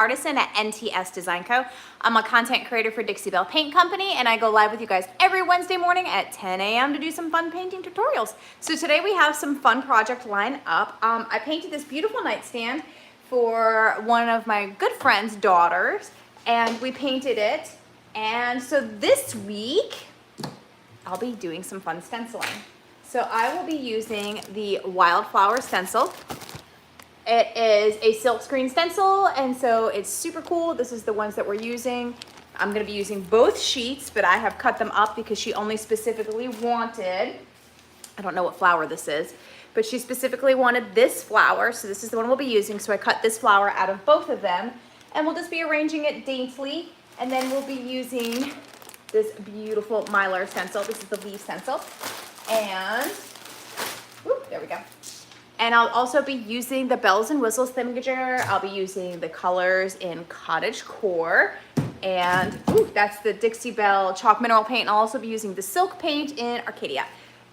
Artisan at NTS Design Co. I'm a content creator for Dixie Belle Paint Company, and I go live with you guys every Wednesday morning at 10 a.m. to do some fun painting tutorials. So today we have some fun project line up. I painted this beautiful nightstand for one of my good friend's daughters, and we painted it. And so this week, I'll be doing some fun stenciling. So I will be using the Wildflower stencil. It is a silkscreen stencil, and so it's super cool. This is the ones that we're using. I'm gonna be using both sheets, but I have cut them up because she only specifically wanted, I don't know what flower this is, but she specifically wanted this flower, so this is the one we'll be using. So I cut this flower out of both of them, and we'll just be arranging it daintily, and then we'll be using this beautiful Mylar stencil. This is the leaf stencil, and whoop, there we go. And I'll also be using the Bells and Whistles thingamager. I'll be using the colors in Cottage Core. And ooh, that's the Dixie Belle Chalk Mineral Paint. And I'll also be using the Silk Paint in Arcadia.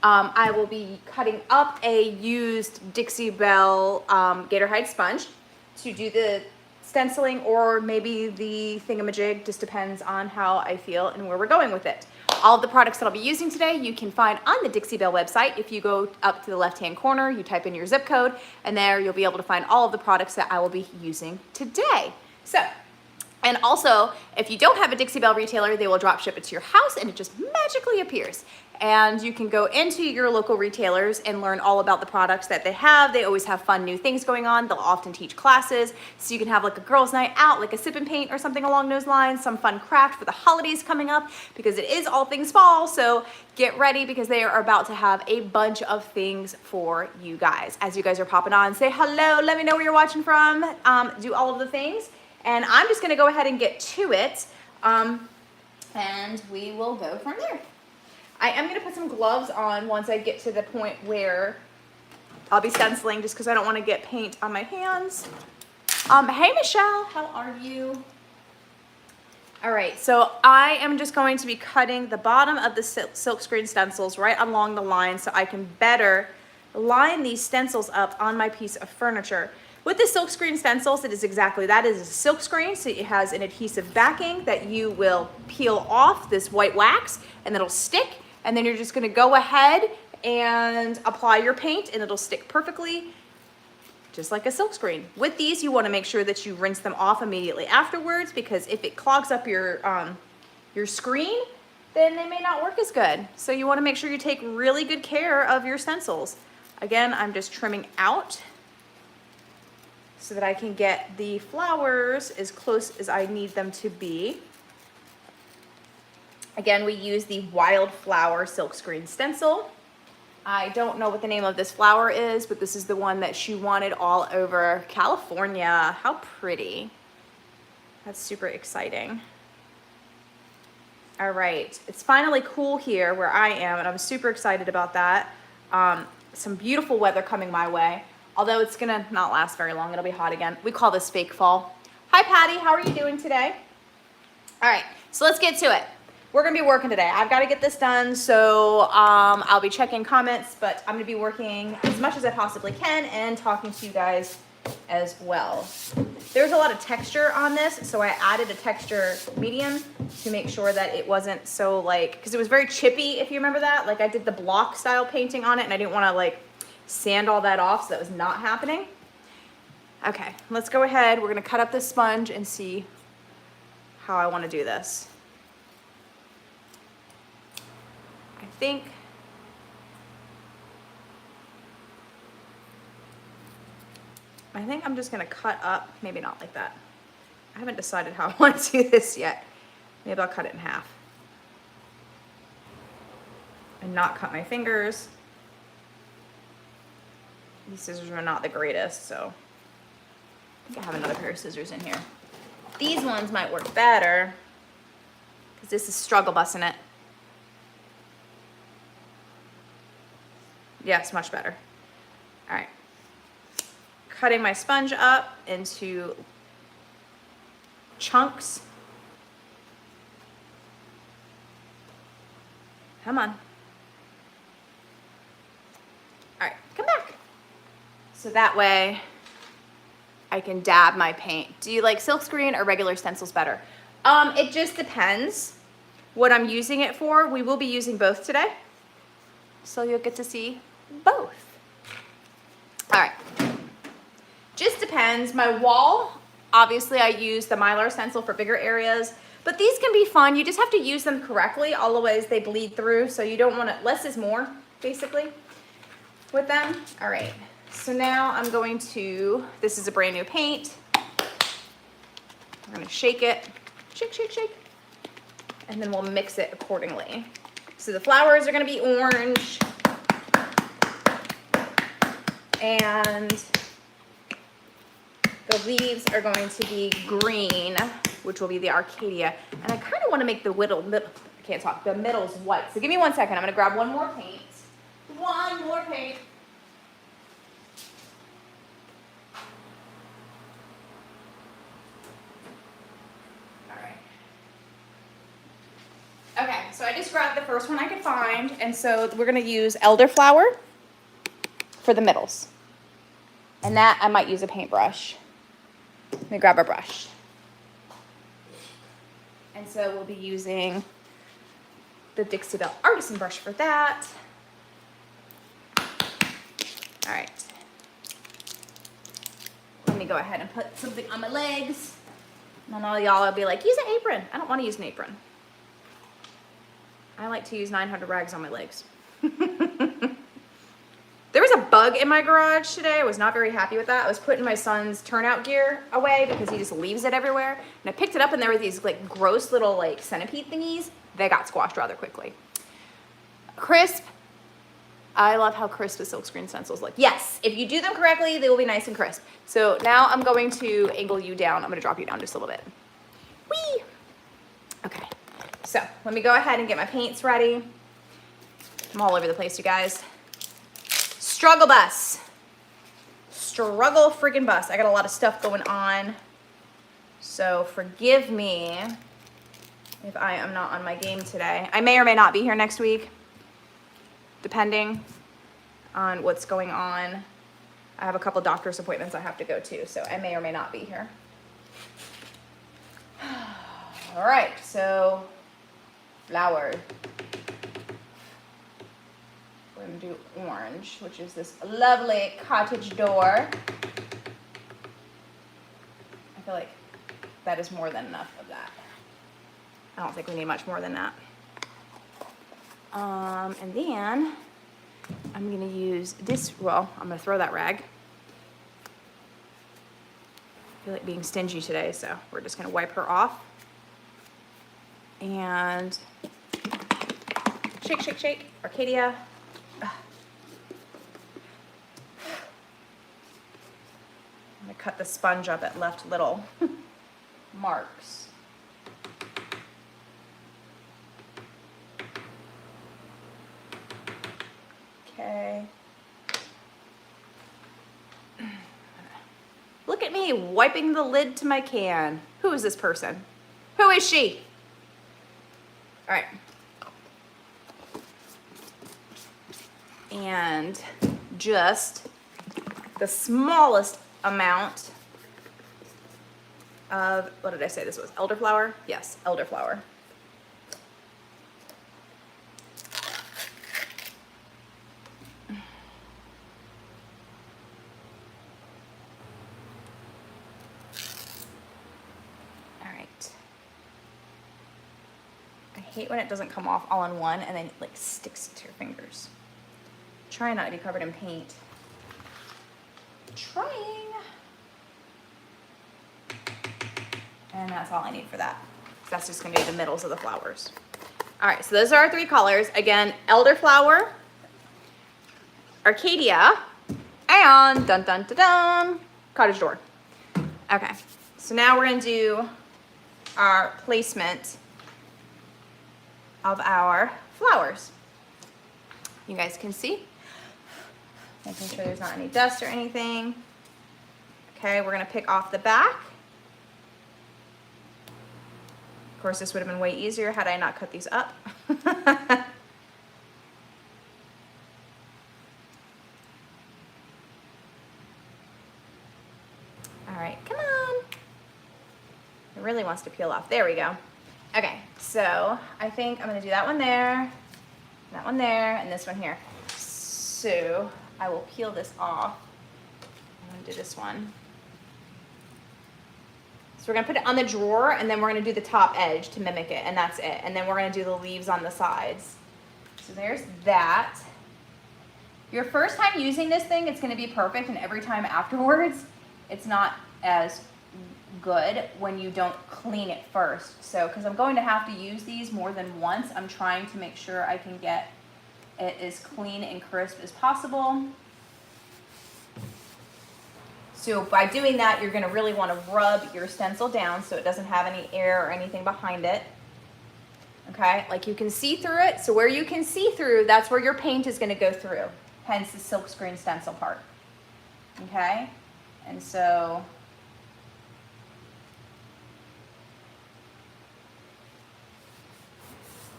I will be cutting up a used Dixie Belle Gator Hide sponge to do the stenciling, or maybe the thingamajig, just depends on how I feel and where we're going with it. All of the products that I'll be using today you can find on the Dixie Belle website. If you go up to the left-hand corner, you type in your zip code, and there you'll be able to find all of the products that I will be using today. So, and also, if you don't have a Dixie Belle retailer, they will drop ship it to your house, and it just magically appears. And you can go into your local retailers and learn all about the products that they have. They always have fun new things going on. They'll often teach classes, so you can have like a girls' night out, like a sip and paint or something along those lines, some fun craft for the holidays coming up, because it is all things fall. So get ready, because they are about to have a bunch of things for you guys. As you guys are popping on, say hello, let me know where you're watching from, do all of the things. And I'm just gonna go ahead and get to it, and we will go from there. I am gonna put some gloves on once I get to the point where I'll be stenciling, just because I don't want to get paint on my hands. Hey Michelle, how are you? All right, so I am just going to be cutting the bottom of the silkscreen stencils right along the line so I can better line these stencils up on my piece of furniture. With the silkscreen stencils, it is exactly that. It is a silkscreen, so it has an adhesive backing that you will peel off this white wax, and it'll stick. And then you're just gonna go ahead and apply your paint, and it'll stick perfectly, just like a silkscreen. With these, you wanna make sure that you rinse them off immediately afterwards, because if it clogs up your screen, then they may not work as good. So you wanna make sure you take really good care of your stencils. Again, I'm just trimming out so that I can get the flowers as close as I need them to be. Again, we use the Wildflower silkscreen stencil. I don't know what the name of this flower is, but this is the one that she wanted all over California. How pretty. That's super exciting. All right, it's finally cool here where I am, and I'm super excited about that. Some beautiful weather coming my way. Although it's gonna not last very long, it'll be hot again. We call this fake fall. Hi Patty, how are you doing today? All right, so let's get to it. We're gonna be working today. I've gotta get this done, so I'll be checking comments, but I'm gonna be working as much as I possibly can and talking to you guys as well. There's a lot of texture on this, so I added a texture medium to make sure that it wasn't so like, because it was very chippy, if you remember that. Like I did the block style painting on it, and I didn't wanna like sand all that off, so that was not happening. Okay, let's go ahead. We're gonna cut up this sponge and see how I wanna do this. I think I'm just gonna cut up, maybe not like that. I haven't decided how I want to do this yet. Maybe I'll cut it in half and not cut my fingers. These scissors are not the greatest, so I think I have another pair of scissors in here. These ones might work better because this is struggle busting it. Yes, much better. All right. Cutting my sponge up into chunks. Come on. All right, come back. So that way I can dab my paint. Do you like silkscreen or regular stencils better? It just depends what I'm using it for. We will be using both today, so you'll get to see both. All right, just depends. My wall, obviously I use the Mylar stencil for bigger areas, but these can be fun. You just have to use them correctly. Otherwise they bleed through, so you don't want to, less is more, basically, with them. All right, so now I'm going to, this is a brand new paint. I'm gonna shake it, shake, shake, shake, and then we'll mix it accordingly. So the flowers are gonna be orange, and the leaves are going to be green, which will be the Arcadia. And I kind of want to make the the middle's white. So give me 1 second. I'm going to grab one more paint. One more paint. All right. Okay, so I just grabbed the first one I could find. And so we're going to use elderflower for the middles. And that I might use a paintbrush. Let me grab a brush. And so we'll be using the Dixie Belle Artisan brush for that. All right. Let me go ahead and put something on my legs. And then all y'all will be like, use an apron. I don't want to use an apron. I like to use 900 rags on my legs. There was a bug in my garage today. I was not very happy with that. I was putting my son's turnout gear away because he just leaves it everywhere. And I picked it up and there were these like gross little like centipede thingies. They got squashed rather quickly. Crisp. I love how crisp the silkscreen stencils look. Yes, if you do them correctly, they will be nice and crisp. So now I'm going to angle you down. I'm gonna drop you down just a little bit. Whee! Okay, so let me go ahead and get my paints ready. I'm all over the place, you guys. Struggle bus. Struggle friggin' bus. I got a lot of stuff going on. So forgive me if I am not on my game today. I may or may not be here next week, depending on what's going on. I have a couple doctor's appointments I have to go to, so I may or may not be here. All right, so flower. We're gonna do orange, which is this lovely cottage door. I feel like that is more than enough of that. I don't think we need much more than that. And then I'm gonna use this, well, I'm gonna throw that rag. I feel like being stingy today, so we're just gonna wipe her off. And shake, shake, shake, Arcadia. I'm gonna cut the sponge up. It left little marks. Okay. Look at me wiping the lid to my can. Who is this person? Who is she? All right. And just the smallest amount of, what did I say this was? Elderflower? Yes, elderflower. All right. I hate when it doesn't come off all in one and then it like sticks to your fingers. Try not to be covered in paint. Trying. And that's all I need for that. That's just gonna be the middles of the flowers. All right, so those are our three colors. Again, elderflower, Arcadia, and dun dun dun dun, cottage door. Okay, so now we're gonna do our placement of our flowers. You guys can see. Making sure there's not any dust or anything. Okay, we're gonna pick off the back. Of course, this would have been way easier had I not cut these up. All It really wants to peel off. There we go. Okay, so I think I'm gonna do that one there, and this one here. So I will peel this off. I'm gonna do this one. So we're gonna put it on the drawer, and then we're gonna do the top edge to mimic it, and that's it. And then we're gonna do the leaves on the sides. So there's that. Your first time using this thing, it's gonna be perfect, and every time afterwards, it's not as good when you don't clean it first. So, because I'm going to have to use these more than once, I'm trying to make sure I can get it as clean and crisp as possible. So by doing that, you're gonna really wanna rub your stencil down so it doesn't have any air or anything behind it. Okay, like you can see through it. So where you can see through, that's where your paint is gonna go through. Hence the silkscreen stencil part. Okay, and so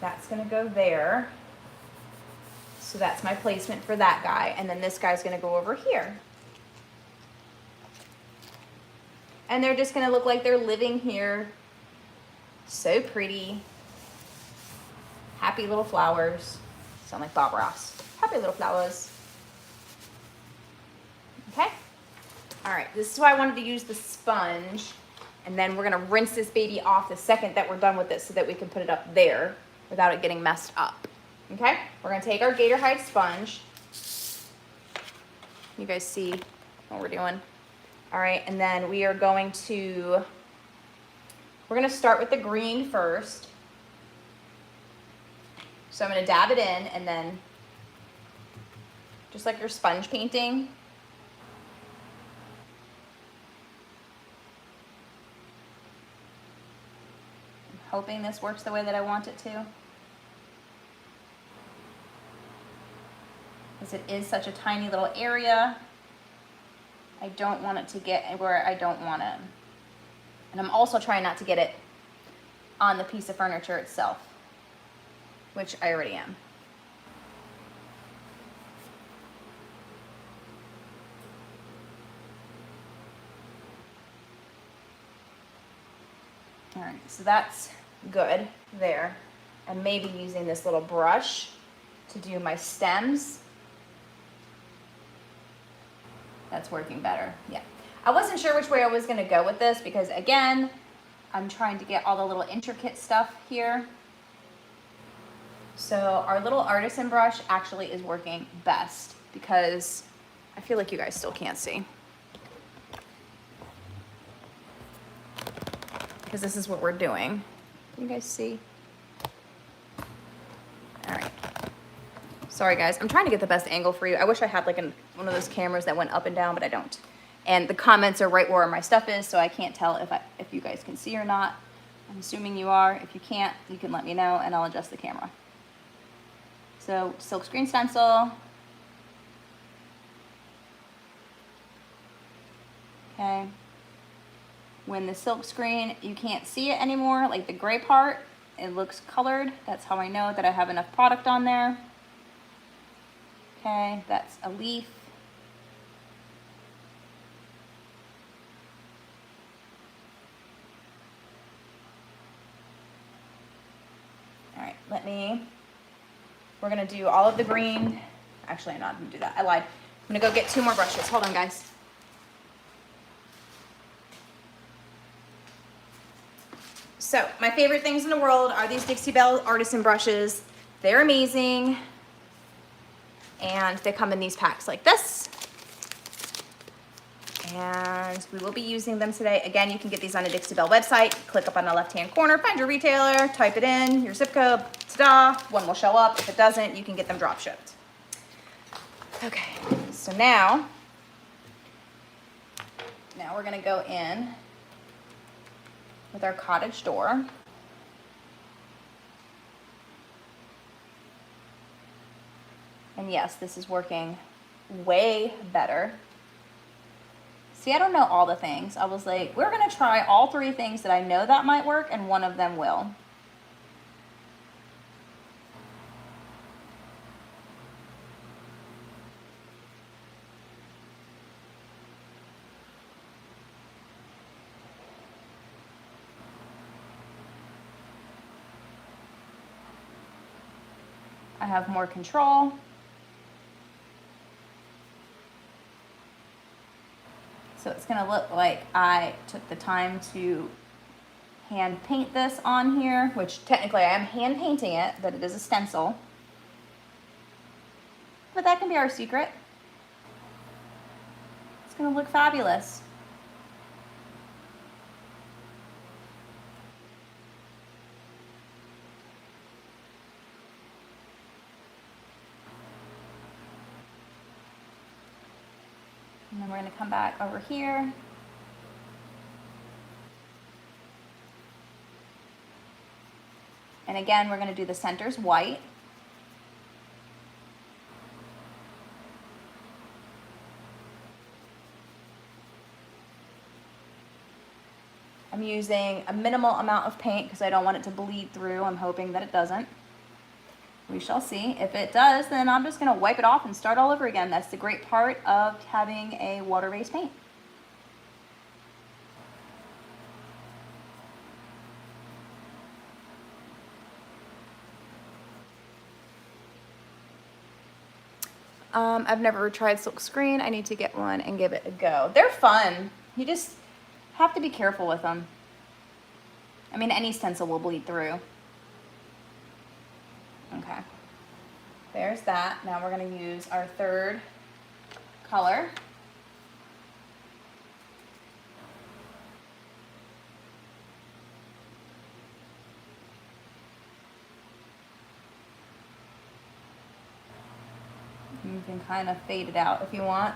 that's gonna go there. So that's my placement for that guy. And then this guy's gonna go over here. And they're just gonna look like they're living here. So pretty. Happy little flowers. Sound like Bob Ross. Happy little flowers. Okay? All right, this is why I wanted to use the sponge. And then we're gonna rinse this baby off the second that we're done with it so that we can put it up there without it getting messed up. Okay? We're gonna take our Gator Hide sponge. You guys see what we're doing? All right, and then we are going to, we're gonna start with the green first. So I'm gonna dab it in, and then just like your sponge painting, I'm hoping this works the way that I want it to. Because it is such a tiny little area. I don't want it to get where I don't want it. And I'm also trying not to get it on the piece of furniture itself, which I already am. All right, so that's good there. And maybe using this little brush to do my stems. That's working better, yeah. I wasn't sure which way I was gonna go with this because again, I'm trying to get all the little intricate stuff here. So our little artisan brush actually is working best because I feel like you guys still can't see. Because this is what we're doing. Can you guys see? All right. Sorry guys, I'm trying to get the best angle for you. I wish I had like one of those cameras that went up and down, but I don't. And the comments are right where my stuff is, so I can't tell if you guys can see or not. I'm assuming you are. If you can't, you can let me know and I'll adjust the camera. So silkscreen stencil. Okay. When the silkscreen, you can't see it anymore, like the gray part, it looks colored. That's how I know that I have enough product on there. Okay, that's a leaf. All right, we're gonna do all of the green. Actually, I'm not gonna do that, I lied. I'm gonna go get 2 more brushes, hold on guys. So, my favorite things in the world are these Dixie Belle Artisan brushes. They're amazing. And they come in these packs like this. And we will be using them today. Again, you can get these on the Dixie Belle website. Click up on the left-hand corner, find your retailer, type it in, your zip code, ta-da, one will show up. If it doesn't, you can get them drop shipped. Okay, so now we're gonna go in with our cottage door. And yes, this is working way better. See, I don't know all the things. I was like, we're gonna try all 3 things that I know that might work, and one of them will. have more control. So it's gonna look like I took the time to hand paint this on here, which technically I am hand painting it, but it is a stencil. But that can be our secret. It's gonna look fabulous. And then we're gonna come back over here. And again, we're gonna do the centers white. I'm using a minimal amount of paint because I don't want it to bleed through. I'm hoping that it doesn't. We shall see. If it does, then I'm just gonna wipe it off and start all over again. That's the great part of having a water-based paint. I've never tried silk screen. I need to get one and give it a go. They're fun. You just have to be careful with them. I mean, any stencil will bleed through. Okay, there's that. Now we're gonna use our third color. You can kind of fade it out if you want.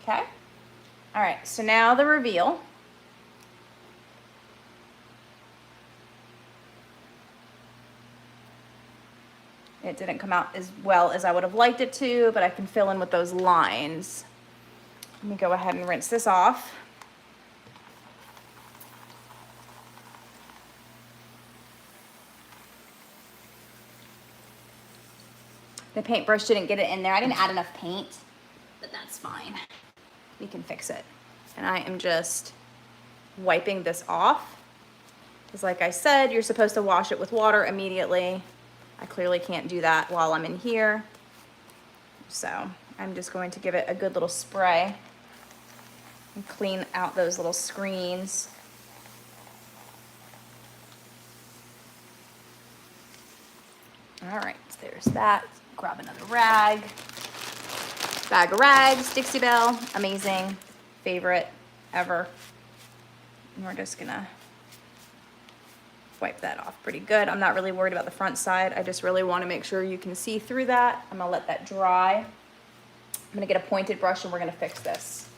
Okay. All right, so now the reveal. It didn't come out as well as I would have liked it to, but I can fill in with those lines. Let me go ahead and rinse this off. The paintbrush didn't get it in there. I didn't add enough paint, but that's fine. We can fix it. And I am just wiping this off. Because like I said, you're supposed to wash it with water immediately. I clearly can't do that while I'm in here. So I'm just going to give it a good little spray and clean out those little screens. All right, there's that. Grab another rag. Bag of rags, Dixie Belle, amazing, favorite ever. And we're just gonna wipe that off pretty good. I'm not really worried about the front side. I just really want to make sure you can see through that. I'm gonna let that dry. I'm gonna get a pointed brush and we're gonna fix this.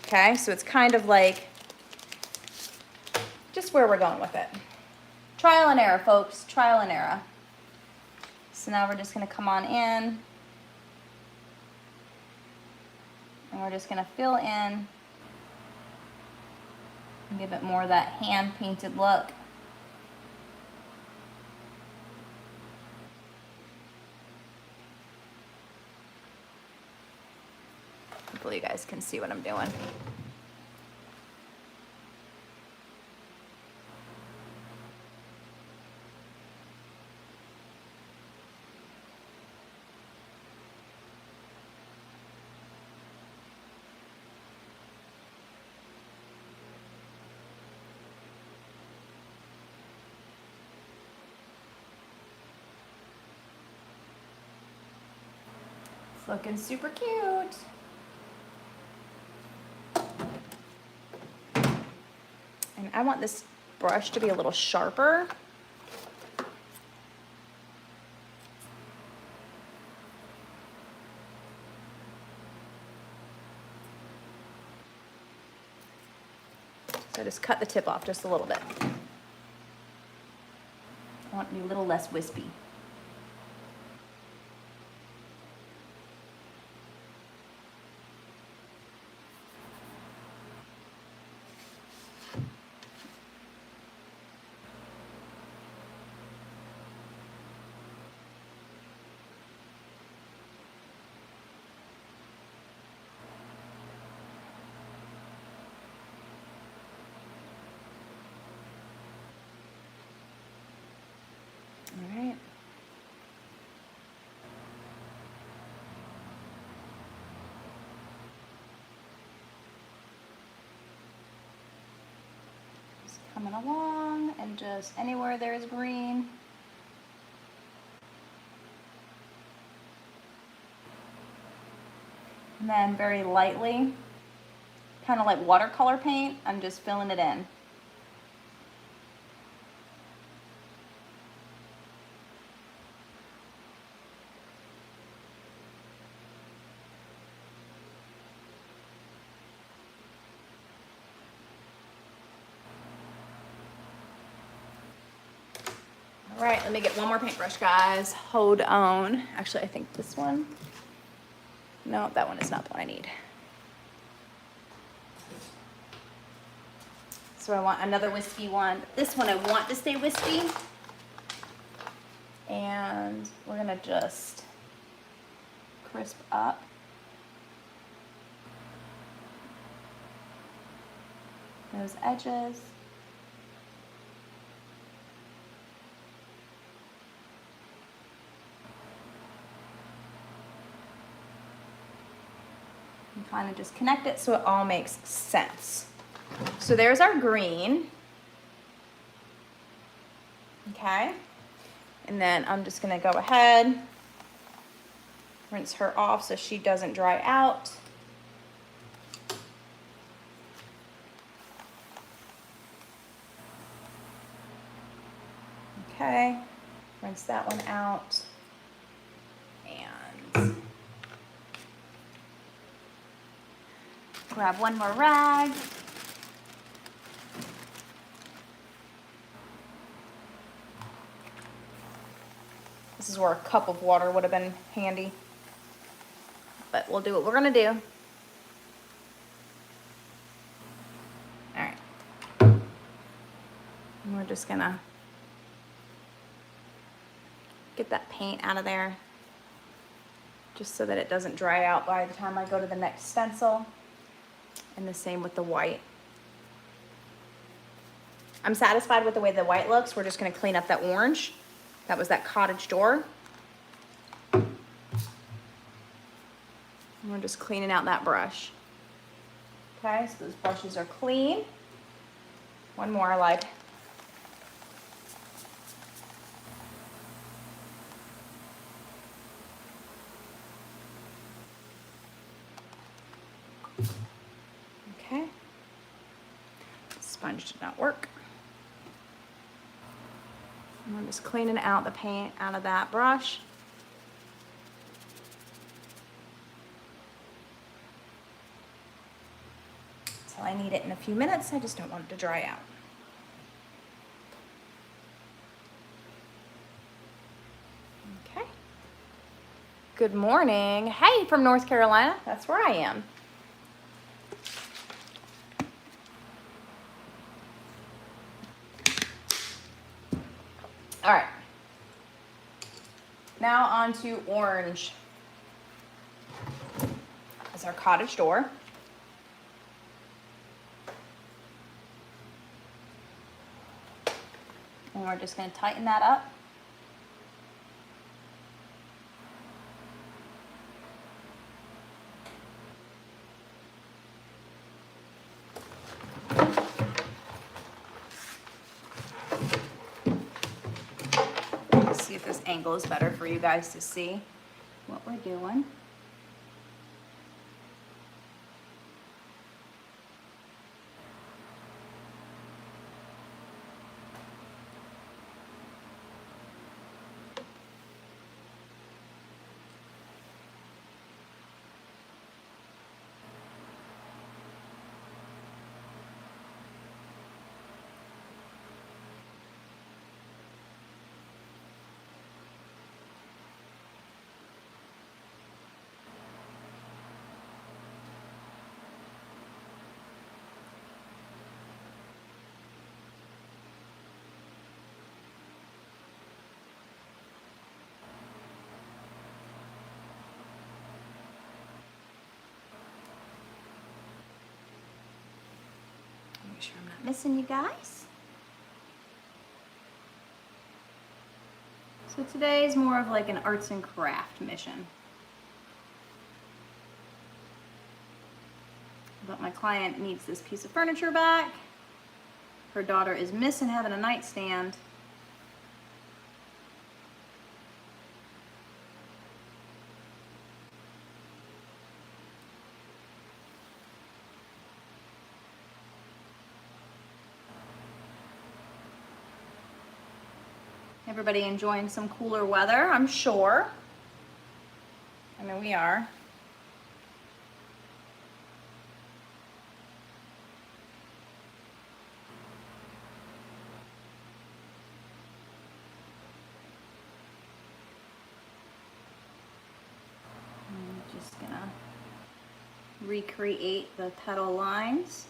Okay, so it's kind of like just where we're going with it. Trial and error, folks, trial and error. So now we're just gonna come on in and we're just gonna fill in and give it more of that hand painted look. Hopefully you guys can see what I'm doing. It's looking super cute. And I want this brush to be a little sharper. So I just cut the tip off just a little bit. I want it to be a little less wispy. coming along and just anywhere there's green. And then very lightly, kind of like watercolor paint, I'm just filling it in. All right, let me get one more paintbrush, guys. Hold on. Actually, I think this one. No, that one is not the one I need. So I want another wispy one. This one I want to stay wispy. And we're gonna just crisp up. Those edges. And kind of just connect it so it all makes sense. So there's our green. Okay. And then I'm just gonna go ahead, rinse her off so she doesn't dry out. Okay, rinse that one out. And grab one more rag. This is where a cup of water would have been handy. But we'll do what we're gonna do. All right. And we're just gonna get that paint out of there just so that it doesn't dry out by the time I go to the next stencil. And the same with the white. I'm satisfied with the way the white looks. We're just gonna clean up that orange. That was that cottage door. And we're just cleaning out that brush. Okay, so those brushes are clean. One more I lied. Okay. Sponge did not work. And I'm just cleaning out the paint out of that brush. So I need it in a few minutes. I just don't want it to dry out. Okay. Good morning. Hey, from North Carolina. That's where I am. All right. Now on to orange. That's our cottage door. And we're just going to tighten that up. See if this angle is better for you guys to see what we're doing. Make sure I'm not missing you guys. So today is more of like an arts and craft mission. But my client needs this piece of furniture back. Her daughter is missing having a nightstand. Everybody enjoying some cooler weather, I'm sure. I mean, we are. I'm just gonna recreate the petal lines.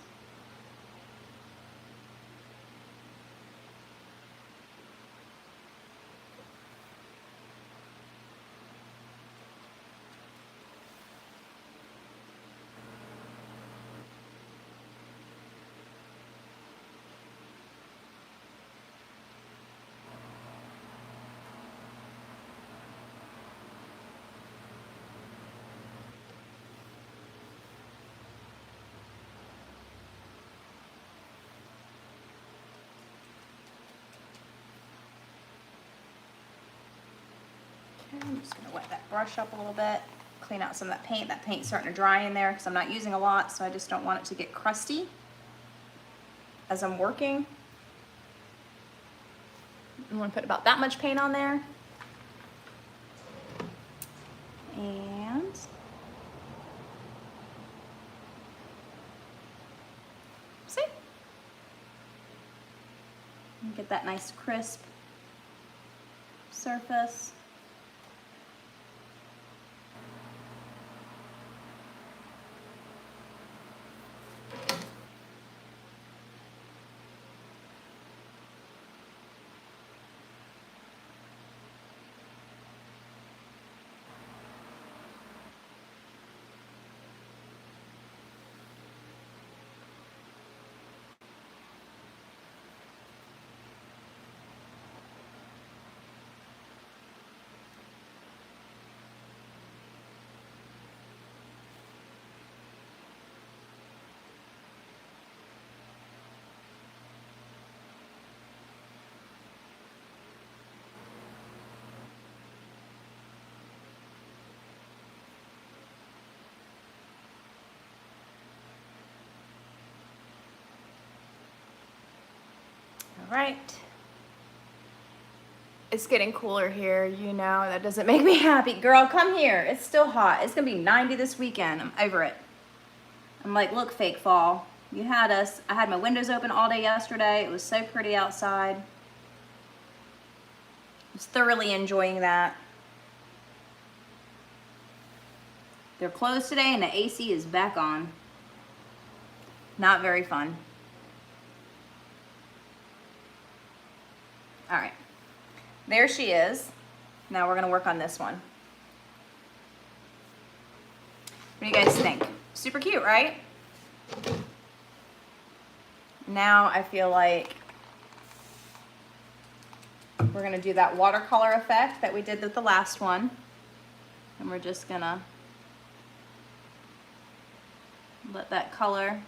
I'm just gonna wet that brush up a little bit, clean out some of that paint. That paint's starting to dry in there because I'm not using a lot, so I just don't want it to get crusty as I'm working. I'm gonna put about that much paint on there. And see? And get that nice crisp surface. All right. It's getting cooler here, you know, that doesn't make me happy. Girl, come here. It's still hot. It's gonna be 90 this weekend. I'm over it. I'm like, look, fake fall. You had us. I had my windows open all day yesterday. It was so pretty outside. I was thoroughly enjoying that. They're closed today and the AC is back on. Not very fun. All right, there she is. Now we're gonna work on this one. What do you guys think? Super cute, right? Now I feel like we're gonna do that watercolor effect that we did with the last one. And we're just gonna let that color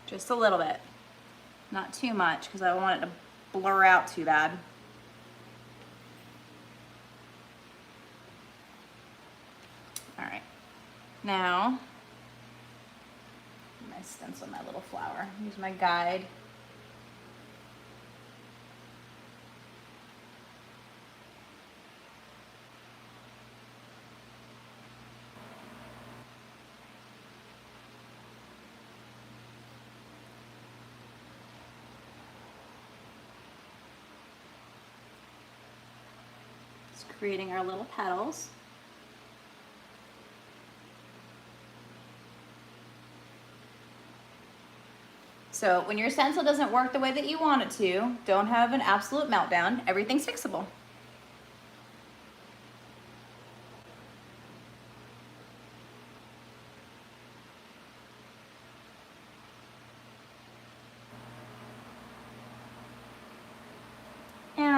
just a little bit, not too much because I don't want it to blur out too bad. All right, now I stencil my little flower. Use my guide. Creating our little petals. So when your stencil doesn't work the way that you want it to, don't have an absolute meltdown. Everything's fixable.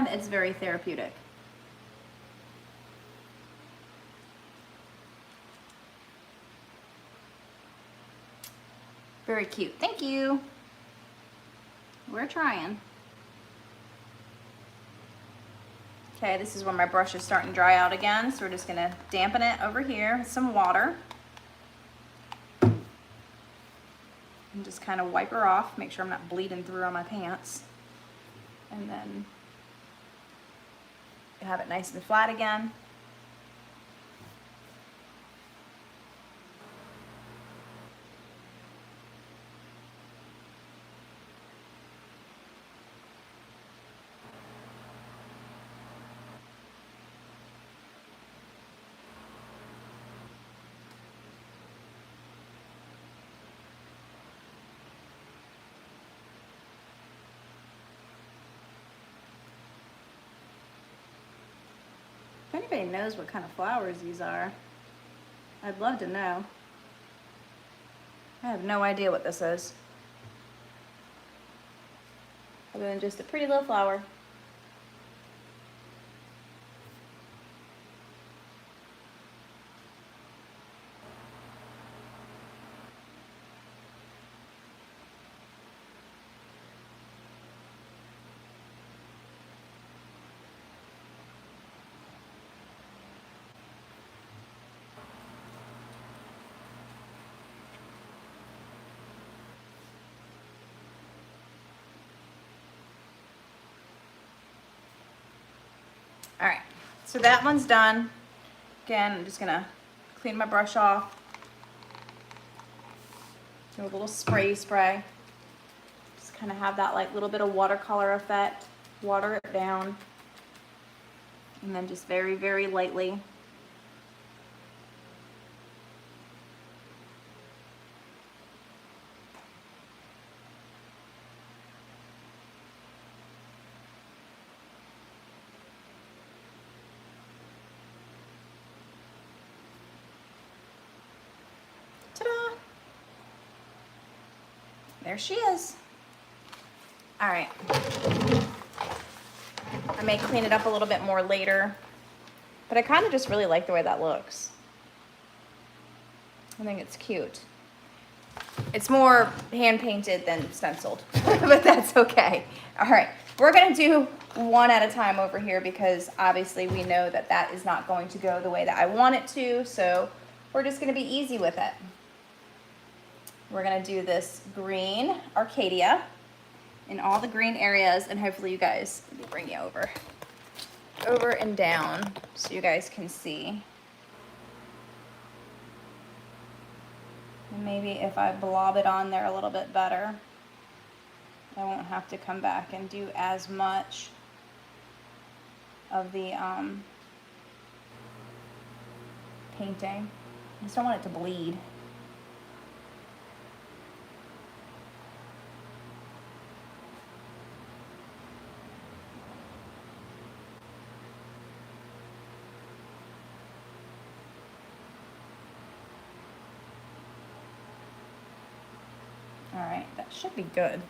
find it's very therapeutic. Very cute. Thank you. We're trying. Okay, this is where my brush is starting to dry out again, so we're just gonna dampen it over here with some water. And just kind of wipe her off, make sure I'm not bleeding through on my pants. And then have it nice and flat again. If anybody knows what kind of flowers these are, I'd love to know. I have no idea what this is, other than just a pretty little flower. All right, so that one's done. Again, I'm just gonna clean my brush off. Do a little spray. Just kind of have that like little bit of watercolor effect. Water it down. And then just very, very lightly. Ta-da! There she is. All right. I may clean it up a little bit more later, but I kind of just really like the way that looks. I think it's cute. It's more hand painted than stenciled, but that's okay. All right, we're gonna do one at a time over here because obviously we know that that is not going to go the way that I want it to, so we're just gonna be easy with it. We're gonna do this green Arcadia in all the green areas, and hopefully you guys, let me bring you over and down so you guys can see. And maybe if I blob it on there a little bit better, I won't have to come back and do as much of the painting. I just don't want it to bleed. All right, that should be good.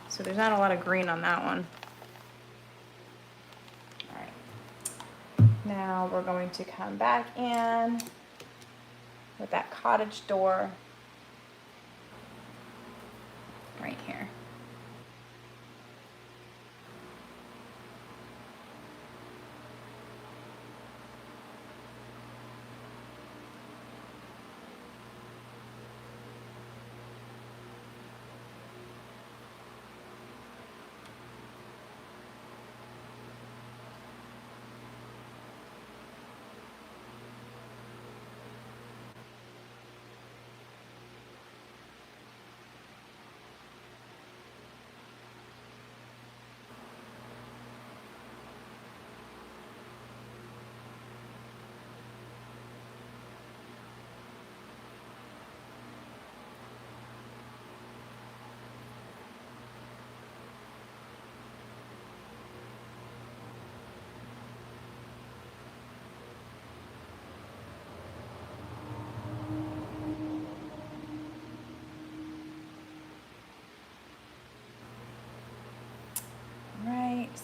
So there's not a lot of green on that one. All right. Now we're going to come back in with that cottage door right here.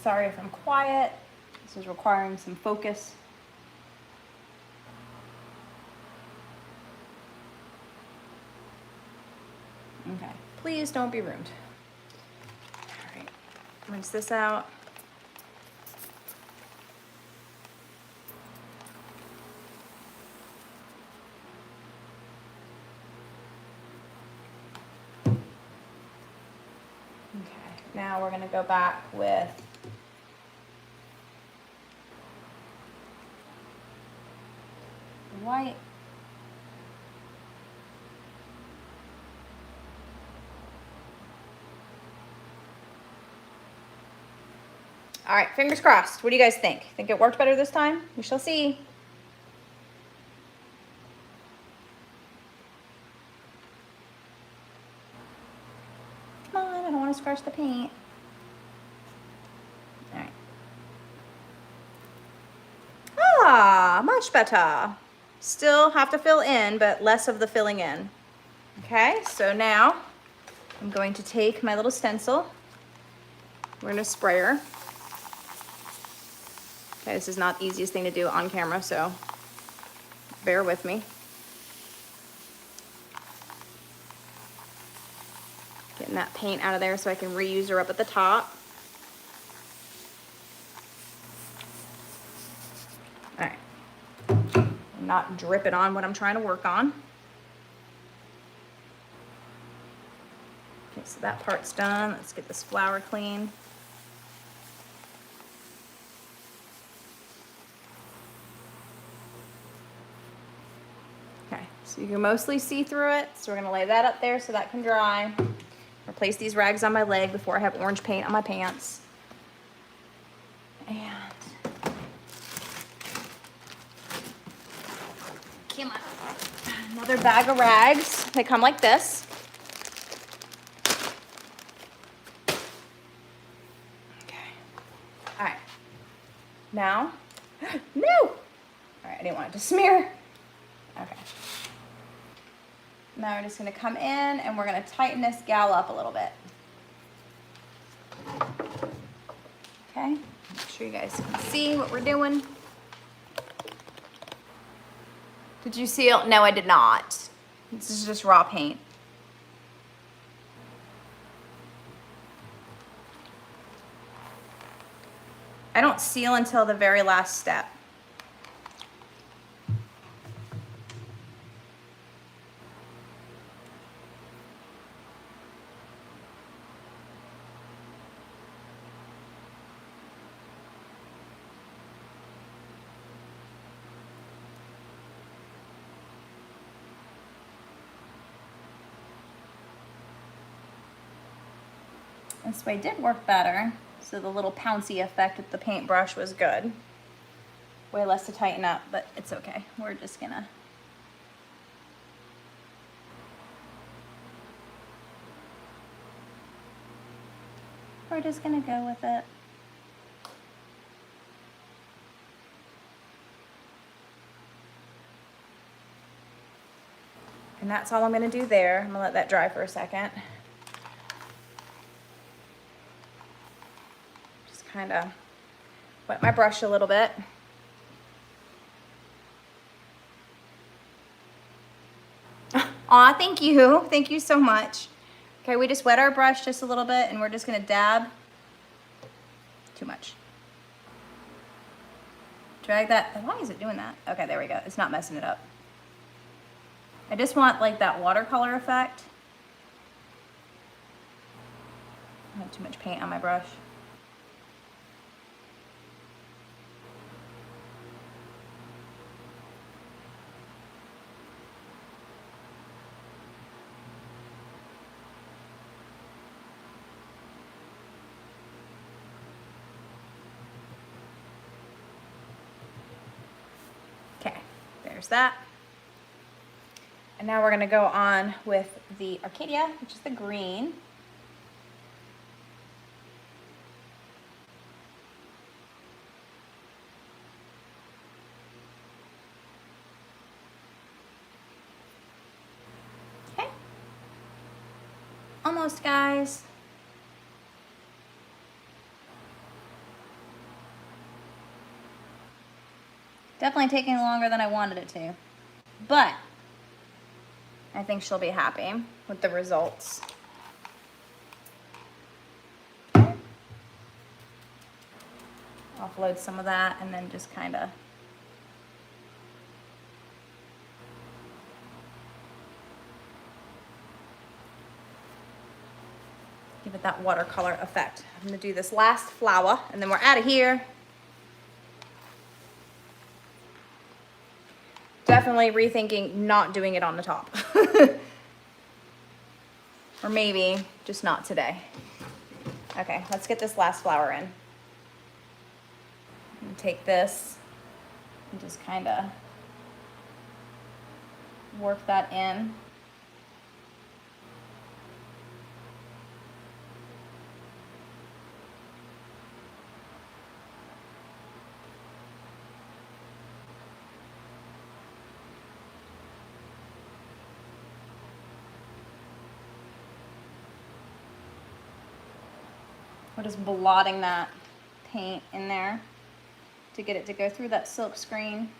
sorry if I'm quiet. This is requiring some focus. Okay, please don't be rude. All right, rinse this out. Okay, now we're gonna go back with white. All right, fingers crossed. What do you guys think? Think it worked better this time? We shall see. Come on, I don't want to scratch the paint. All right. Ah, much better. Still have to fill in, but less of the filling in. Okay, so now I'm going to take my little stencil. We're gonna spray her. Okay, this is not the easiest thing to do on camera, so bear with me. Getting that paint out of there so I can reuse her up at the top. All right. Not drip it on what I'm trying to work on. Okay, so that part's done. Let's get this flower clean. Okay, so you can mostly see through it. So we're gonna lay that up there so that can dry. Replace these rags on my leg before I have orange paint on my pants. And come on. Another bag of rags. They come like this. Okay. All right. Now, no. All right, I didn't want it to smear. Okay. Now we're just gonna come in and we're gonna tighten this gal up a little bit. Okay, make sure you guys can see what we're doing. Did you seal? No, I did not. This is just raw paint. I don't seal until the very last step. This way did work better, so the little pouncy effect with the paintbrush was good. Way less to tighten up, but it's okay. We're just gonna go with it. And that's all I'm gonna do there. I'm gonna let that dry for a second. Kind of wet my brush a little bit. Aw, thank you. Thank you so much. Okay, we just wet our brush just a little bit and we're just gonna dab. Too much. Drag that. Why is it doing that? Okay, there we go. It's not messing it up. I just want like that watercolor effect. I have too much paint on my brush. Okay, there's that. And now we're gonna go on with the Arcadia, which is the green. Okay. Almost, guys. Definitely taking longer than I wanted it to. But I think she'll be happy with the results. Offload some of that and then just kind of give it that watercolor effect. I'm gonna do this last flower and then we're out of here. Definitely rethinking not doing it on the top. Or maybe just not today. Okay, let's get this last flower in. And take this and just kind of work that in. We're just blotting that paint in there to get it to go through that silk screen.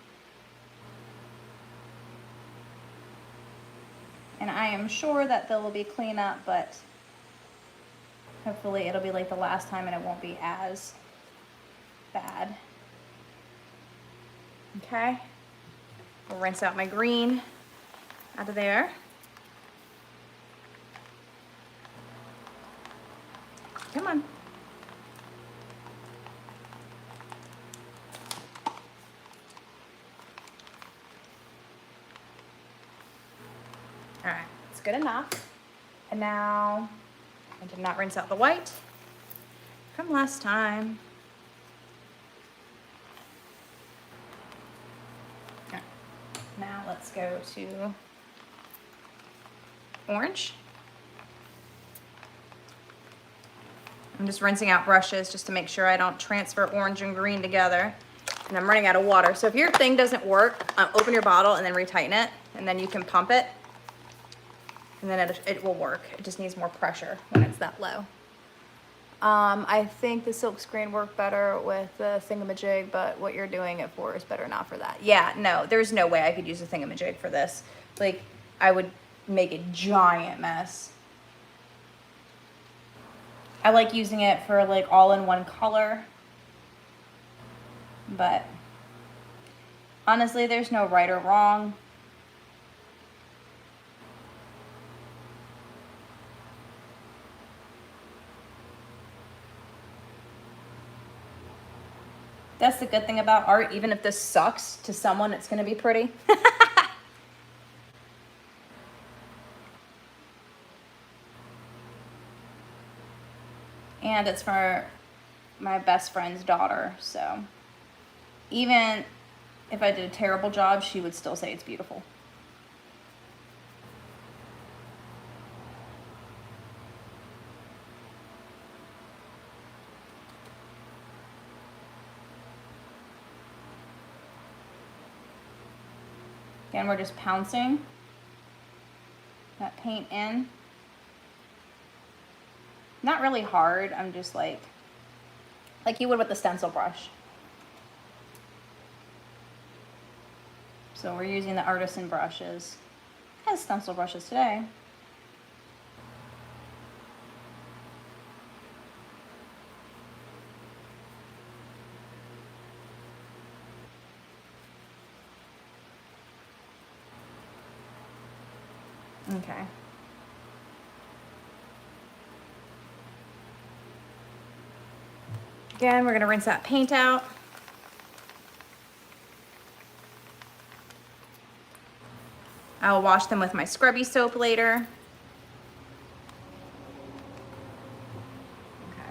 And I am sure that there will be cleanup, but hopefully it'll be like the last time and it won't be as bad. Okay, we'll rinse out my green out of there. Come on. All right, it's good enough. And now I did not rinse out the white from last time. Okay. Now let's go to orange. I'm just rinsing out brushes just to make sure I don't transfer orange and green together. And I'm running out of water. So if your thing doesn't work, open your bottle and then retighten it, and then you can pump it. And then it will work. It just needs more pressure when it's that low. I think the silk screen worked better with the thingamajig, but what you're doing it for is better not for that. Yeah, no, there's no way I could use a thingamajig for this. Like, I would make a giant mess. I like using it for like all-in-one color, but honestly, there's no right or wrong. That's the good thing about art. Even if this sucks, to someone it's gonna be pretty. And it's for my best friend's daughter, so even if I did a terrible job, she would still say it's beautiful. Again, we're just pouncing that paint in. Not really hard, I'm just like you would with the stencil brush. So we're using the artisan brushes. It has stencil brushes today. Okay. Again, we're gonna rinse that paint out. I'll wash them with my scrubby soap later. Okay.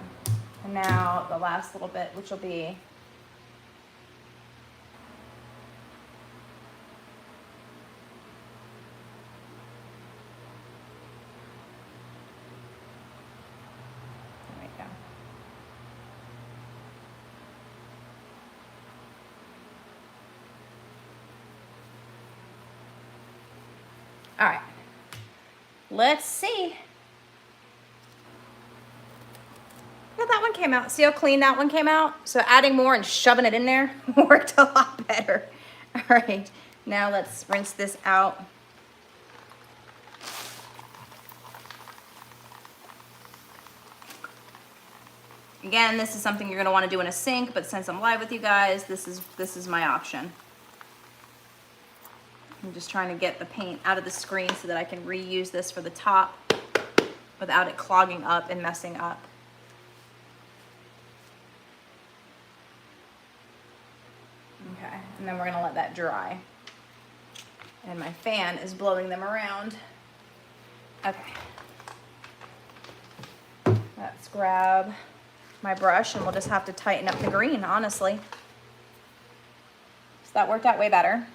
And now the last little bit, which will be all right, let's see. Well, that one came out. See how clean that one came out? So adding more and shoving it in there worked a lot better. All right, now let's rinse this out. Again, this is something you're gonna wanna do in a sink, but since I'm live with you guys, this is my option. I'm just trying to get the paint out of the screen so that I can reuse this for the top without it clogging up and messing up. Okay, and then we're gonna let that dry. And my fan is blowing them around. Okay. Let's grab my brush and we'll just have to tighten up the green, honestly. So that worked out way better.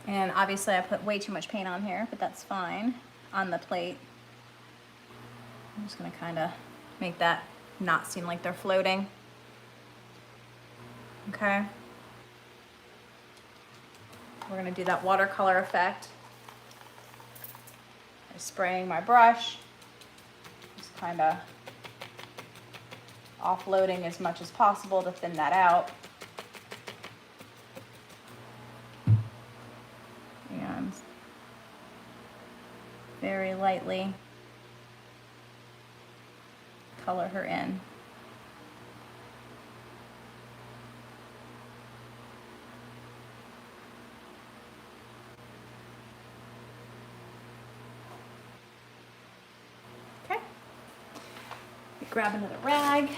And obviously I put way too much paint on here, but that's fine on the plate. I'm just gonna kind of make that not seem like they're floating. Okay. We're gonna do that watercolor effect by spraying my brush, just kind of offloading as much as possible to thin that out. And very lightly color her in. Okay. Grab another rag.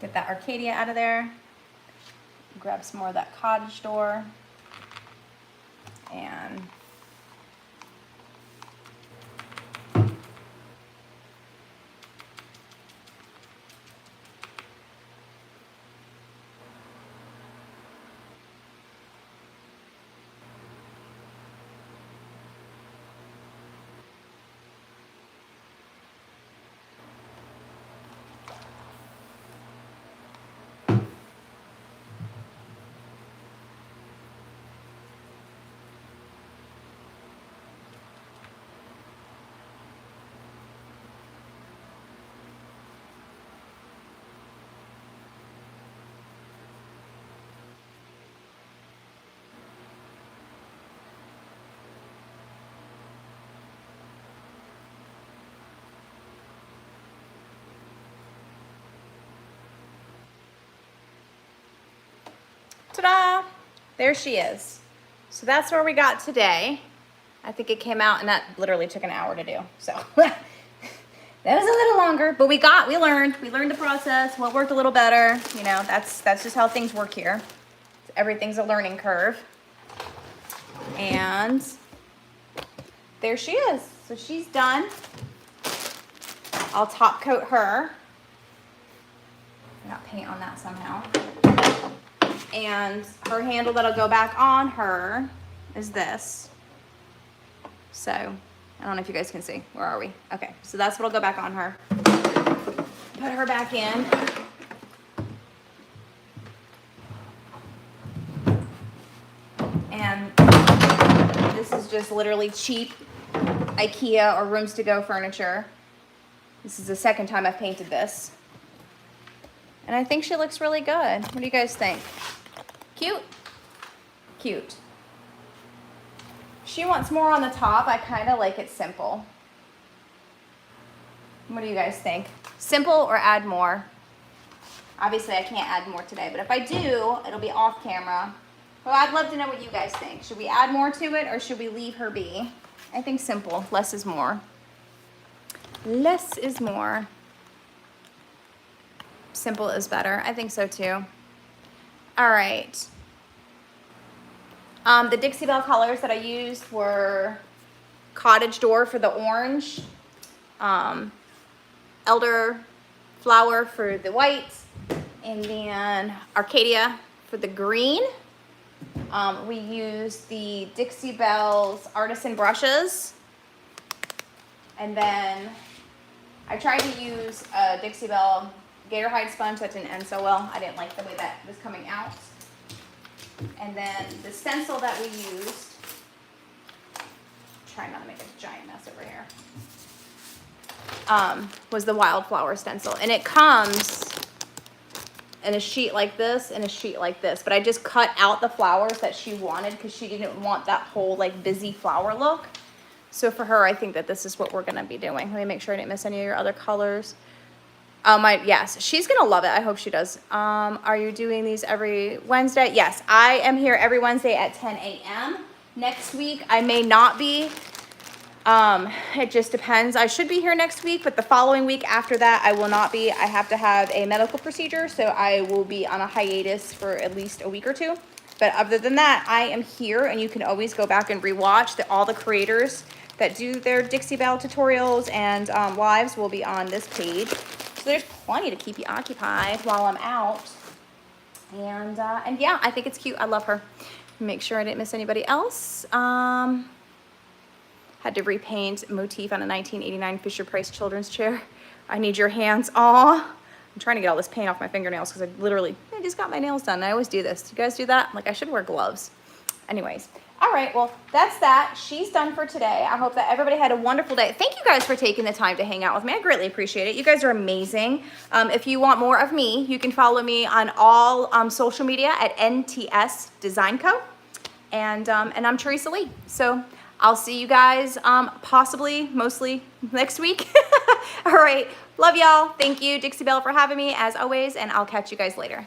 Get that Arcadia out of there. Grab some more of that cottage door. And ta-da! There she is. So that's where we got today. I think it came out, and that literally took an hour to do. So that was a little longer, but we learned the process. What worked a little better. You know, that's just how things work here. Everything's a learning curve. And there she is. So she's done. I'll top coat her. I got paint on that somehow. And her handle that'll go back on her is this. So, I don't know if you guys can see. Where are we? Okay, so that's what'll go back on her. Put her back in. And this is just literally cheap IKEA or Rooms to Go furniture. This is the second time I've painted this. And I think she looks really good. What do you guys think? Cute? Cute. She wants more on the top. I kind of like it simple. What do you guys think? Simple or add more? Obviously, I can't add more today, but if I do, it'll be off camera. Well, I'd love to know what you guys think. Should we add more to it or should we leave her be? I think simple. Less is more. Less is more. Simple is better. I think so too. All right. The Dixie Belle colors that I used were Cottage Door for the orange, Elder flower for the white, and then Arcadia for the green. We use the Dixie Belle's Artisan brushes. And then I tried to use a Dixie Belle Gator Hide sponge. That didn't end so well. I didn't like the way that was coming out. And then the stencil that we used, trying not to make a giant mess over here, was the Wildflower stencil. And it comes in a sheet like this and a sheet like this. But I just cut out the flowers that she wanted because she didn't want that whole like busy flower look. So for her, I think that this is what we're gonna be doing. Let me make sure I didn't miss any of your other colors. Yes, she's gonna love it. I hope she does. Are you doing these every Wednesday? Yes, I am here every Wednesday at 10 a.m. Next week, I may not be. It just depends. I should be here next week, but the following week after that, I will not be. I have to have a medical procedure, so I will be on a hiatus for at least a week or two. But other than that, I am here, and you can always go back and rewatch all the creators that do their Dixie Belle tutorials and lives will be on this page. So there's plenty to keep you occupied while I'm out. And yeah, I think it's cute. I love her. Make sure I didn't miss anybody else. Had to repaint motif on a 1989 Fisher-Price children's chair. I need your hands. Aw. I'm trying to get all this paint off my fingernails because I just got my nails done. I always do this. Do you guys do that? Like, I should wear gloves. Anyways. All right, well, that's that. She's done for today. I hope that everybody had a wonderful day. Thank you guys for taking the time to hang out with me. I greatly appreciate it. You guys are amazing. If you want more of me, you can follow me on all social media at NTS Design Co. And I'm Teresa Lee. So I'll see you guys possibly, mostly next week. All right, love y'all. Thank you, Dixie Belle, for having me as always, and I'll catch you guys later.